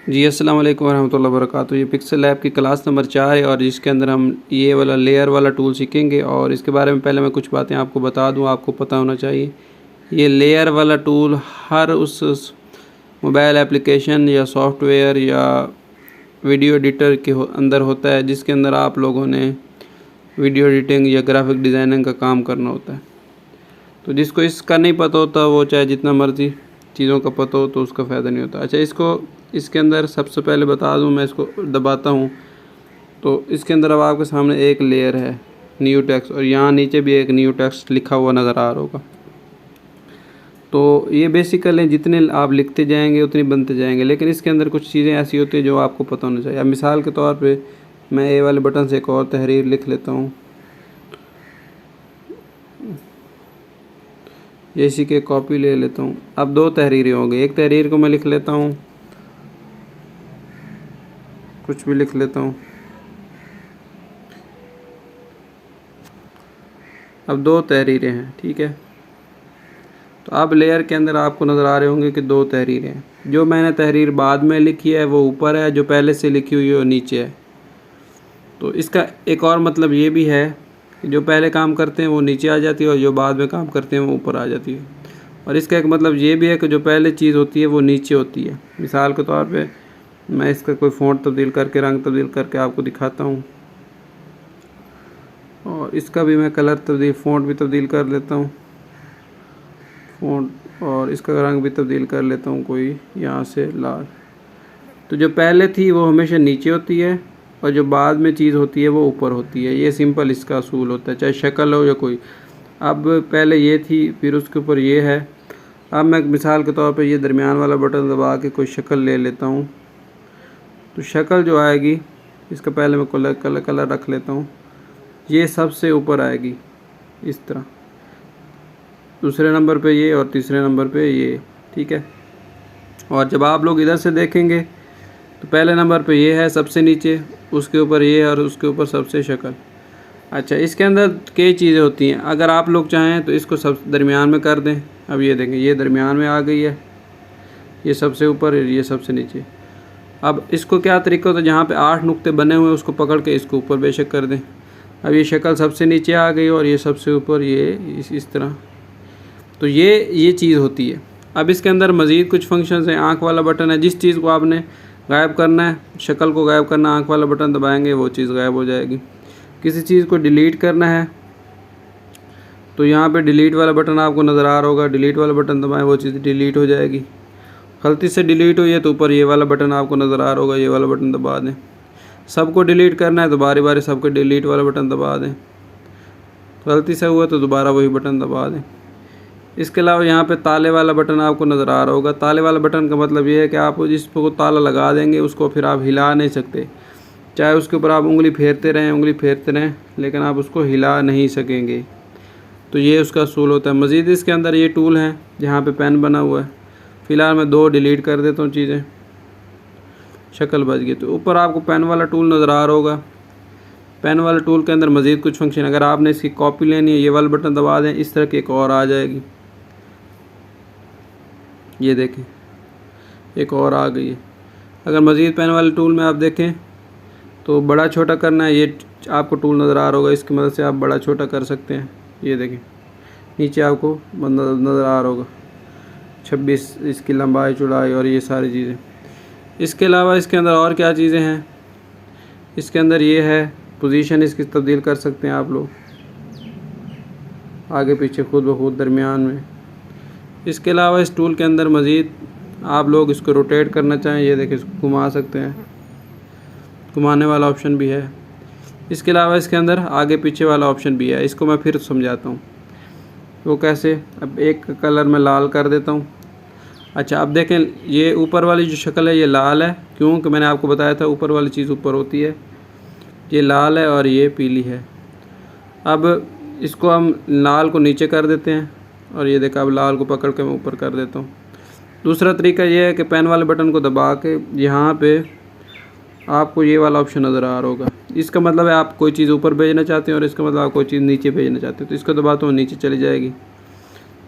जी अस्सलाम वालेकुम रहमतुल्लाहि व बरकातुहू। ये पिक्सल लैब की क्लास नंबर 4 है और जिसके अंदर हम ये वाला लेयर वाला टूल सीखेंगे। और इसके बारे में पहले मैं कुछ बातें आपको बता दूं, आपको पता होना चाहिए। ये लेयर वाला टूल हर उस मोबाइल एप्लीकेशन या सॉफ्टवेयर या वीडियो एडिटर के अंदर होता है, जिसके अंदर आप लोगों ने वीडियो एडिटिंग या ग्राफिक डिज़ाइनिंग का काम करना होता है। तो जिसको इसका नहीं पता होता वो चाहे जितना मर्ज़ी चीज़ों का पता हो तो उसका फ़ायदा नहीं होता। अच्छा, इसके अंदर सबसे पहले बता दूं, मैं इसको दबाता हूं तो इसके अंदर अब आपके सामने एक लेयर है न्यू टेक्स्ट, और यहाँ नीचे भी एक न्यू टेक्स्ट लिखा हुआ नज़र आ रहा होगा। तो ये बेसिकली जितने आप लिखते जाएंगे उतनी बनते जाएंगे, लेकिन इसके अंदर कुछ चीज़ें ऐसी होती है जो आपको पता होना चाहिए। अब मिसाल के तौर पे मैं ए वाले बटन से एक और तहरीर लिख लेता हूँ। ये इसी के कॉपी ले लेता हूँ। अब दो तहरीरें हो गई। एक तहरीर को मैं लिख लेता हूँ, कुछ भी लिख लेता हूँ। अब दो तहरीरें हैं, ठीक है। तो अब लेयर के अंदर आपको नज़र आ रहे होंगे कि दो तहरीरें हैं। जो मैंने तहरीर बाद में लिखी है वो ऊपर है, जो पहले से लिखी हुई है वो नीचे है। तो इसका एक और मतलब ये भी है कि जो पहले काम करते हैं वो नीचे आ जाती है और जो बाद में काम करते हैं वो ऊपर आ जाती है। और इसका एक मतलब ये भी है कि जो पहले चीज़ होती है वो नीचे होती है। मिसाल के तौर पे मैं इसका कोई फ़ॉन्ट तब्दील करके, रंग तब्दील करके आपको दिखाता हूँ। और इसका भी मैं कलर तब्दील, फ़ॉन्ट भी तब्दील कर लेता हूँ फ़ॉन्ट, और इसका रंग भी तब्दील कर लेता हूँ कोई यहाँ से लाल। तो जो पहले थी वो हमेशा नीचे होती है और जो बाद में चीज़ होती है वो ऊपर होती है। ये सिंपल इसका असूल होता है, चाहे शक्ल हो या कोई। अब पहले ये थी, फिर उसके ऊपर ये है। अब मैं मिसाल के तौर पे ये दरमियान वाला बटन दबा के कोई शक्ल ले लेता हूँ। तो शक्ल जो आएगी, इसका पहले मैं कलर रख लेता हूँ। ये सबसे ऊपर आएगी इस तरह, दूसरे नंबर पे ये और तीसरे नंबर पे ये, ठीक है। और जब आप लोग इधर से देखेंगे तो पहले नंबर पे ये है सबसे नीचे, उसके ऊपर ये और उसके ऊपर सबसे शक्ल। अच्छा, इसके अंदर कई चीज़ें होती हैं। अगर आप लोग चाहें तो इसको सब दरमियान में कर दें। अब ये देखें, ये दरमियान में आ गई है, ये सबसे ऊपर, ये सबसे नीचे। अब इसको क्या तरीका होता है, जहाँ पे 8 नुक्ते बने हुए हैं उसको पकड़ के इसको ऊपर बेशक कर दें। अब ये शक्ल सबसे नीचे आ गई और ये सबसे ऊपर, ये इस तरह। तो ये चीज़ होती है। अब इसके अंदर मज़ीद कुछ फंक्शंस हैं। आँख वाला बटन है, जिस चीज़ को आपने गायब करना है, शक्ल को गायब करना, आँख वाला बटन दबाएंगे वो चीज़ गायब हो जाएगी। किसी चीज़ को डिलीट करना है तो यहाँ पे डिलीट वाला बटन आपको नज़र आ रहा होगा, डिलीट वाला बटन दबाएं वो चीज़ डिलीट हो जाएगी। गलती से डिलीट हुई है तो ऊपर ये वाला बटन आपको नज़र आ रहा होगा, ये वाला बटन दबा दें। सबको डिलीट करना है तो बारी बारी सबको डिलीट वाला बटन दबा दें। गलती से हुआ तो दोबारा वही बटन दबा दें। इसके अलावा यहाँ पे ताले वाला बटन आपको नज़र आ रहा होगा। ताले वाला बटन का मतलब ये है कि आप जिस पर ताला लगा देंगे उसको फिर आप हिला नहीं सकते, चाहे उसके ऊपर आप उंगली फेरते रहें, लेकिन आप उसको हिला नहीं सकेंगे। तो ये उसका असूल होता है। मज़ीद इसके अंदर ये टूल हैं जहाँ पे पेन बना हुआ है। फ़िलहाल मैं 2 डिलीट कर देता हूँ चीज़ें, शक्ल बच गई। तो ऊपर आपको पेन वाला टूल नज़र आ रहा होगा। पेन वाले टूल के अंदर मज़ीद कुछ फंक्शन, अगर आपने इसकी कॉपी लेनी है ये वाला बटन दबा दें, इस तरह की एक और आ जाएगी। ये देखें, एक और आ गई है। अगर मज़ीद पेन वाले टूल में आप देखें तो बड़ा छोटा करना है, ये आपको टूल नज़र आ रहा होगा, इसकी मदद से आप बड़ा छोटा कर सकते हैं। ये देखें, नीचे आपको नज़र आ रहा होगा 26 इसकी लंबाई चौड़ाई और ये सारी चीज़ें। इसके अलावा इसके अंदर और क्या चीज़ें हैं, इसके अंदर ये है पोजीशन, इसकी तब्दील कर सकते हैं आप लोग, आगे पीछे, खुद ब खुद, दरमियान में। इसके अलावा इस टूल के अंदर मज़ीद आप लोग इसको रोटेट करना चाहें, ये देखिए इसको घुमा सकते हैं, घुमाने वाला ऑप्शन भी है। इसके अलावा इसके अंदर आगे पीछे वाला ऑप्शन भी है। इसको मैं फिर समझाता हूँ वो कैसे। अब एक कलर में लाल कर देता हूँ। अच्छा, अब देखें ये ऊपर वाली जो शक्ल है ये लाल है, क्योंकि मैंने आपको बताया था ऊपर वाली चीज़ ऊपर होती है। ये लाल है और ये पीली है। अब इसको हम लाल को नीचे कर देते हैं और ये देखा, अब लाल को पकड़ के मैं ऊपर कर देता हूँ। दूसरा तरीका ये है कि पेन वाले बटन को दबा के यहाँ पे आपको ये वाला ऑप्शन नज़र आ रहा होगा। इसका मतलब है आप कोई चीज़ ऊपर भेजना चाहते हैं और इसका मतलब आप कोई चीज़ नीचे भेजना चाहते हैं। तो इसको दबाता हूँ नीचे चली जाएगी,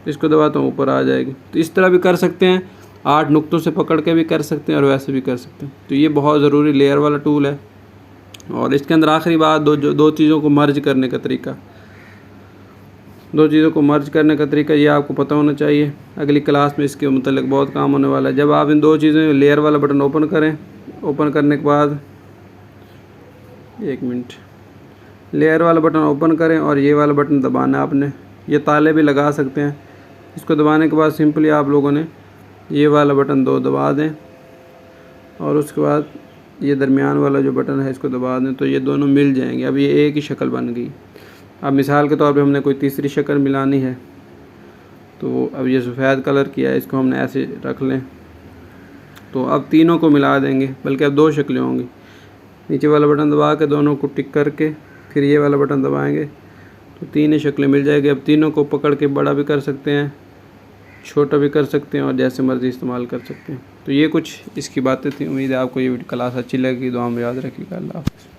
इसको दबाता हूँ ऊपर आ जाएगी। तो इस तरह भी कर सकते हैं। 8 नुक्तों से पकड़ के भी कर सकते हैं और वैसे भी कर सकते हैं। तो ये बहुत ज़रूरी लेयर वाला टूल है। और इसके अंदर आखिरी बात दो चीज़ों को मर्ज करने का तरीका। दो चीज़ों को मर्ज करने का तरीका ये आपको पता होना चाहिए। अगली क्लास में इसके मतलब बहुत काम होने वाला है। जब आप इन दो चीज़ों लेयर वाला बटन ओपन करें, ओपन करने के बाद 1 मिनट, लेयर वाला बटन ओपन करें और ये वाला बटन दबाना है आपने। ये ताले भी लगा सकते हैं। इसको दबाने के बाद सिंपली आप लोगों ने ये वाला बटन 2 दबा दें और उसके बाद ये दरमियान वाला जो बटन है इसको दबा दें, तो ये दोनों मिल जाएंगे। अब ये एक ही शक्ल बन गई। अब मिसाल के तौर पे हमने कोई तीसरी शक्ल मिलानी है, तो अब ये सफ़ेद कलर किया है, इसको हमने ऐसे रख लें, तो अब तीनों को मिला देंगे, बल्कि अब 2 शक्लें होंगी। नीचे वाला बटन दबा के दोनों को टिक करके फिर ये वाला बटन दबाएंगे तो 3 शक्लें मिल जाएगी। अब तीनों को पकड़ के बड़ा भी कर सकते हैं, छोटा भी कर सकते हैं और जैसे मर्ज़ी इस्तेमाल कर सकते हैं। तो ये कुछ इसकी बातें थी। उम्मीद है आपको ये क्लास अच्छी लगी। दुआ में याद रखिएगा। अल्लाह हाफ़िज़।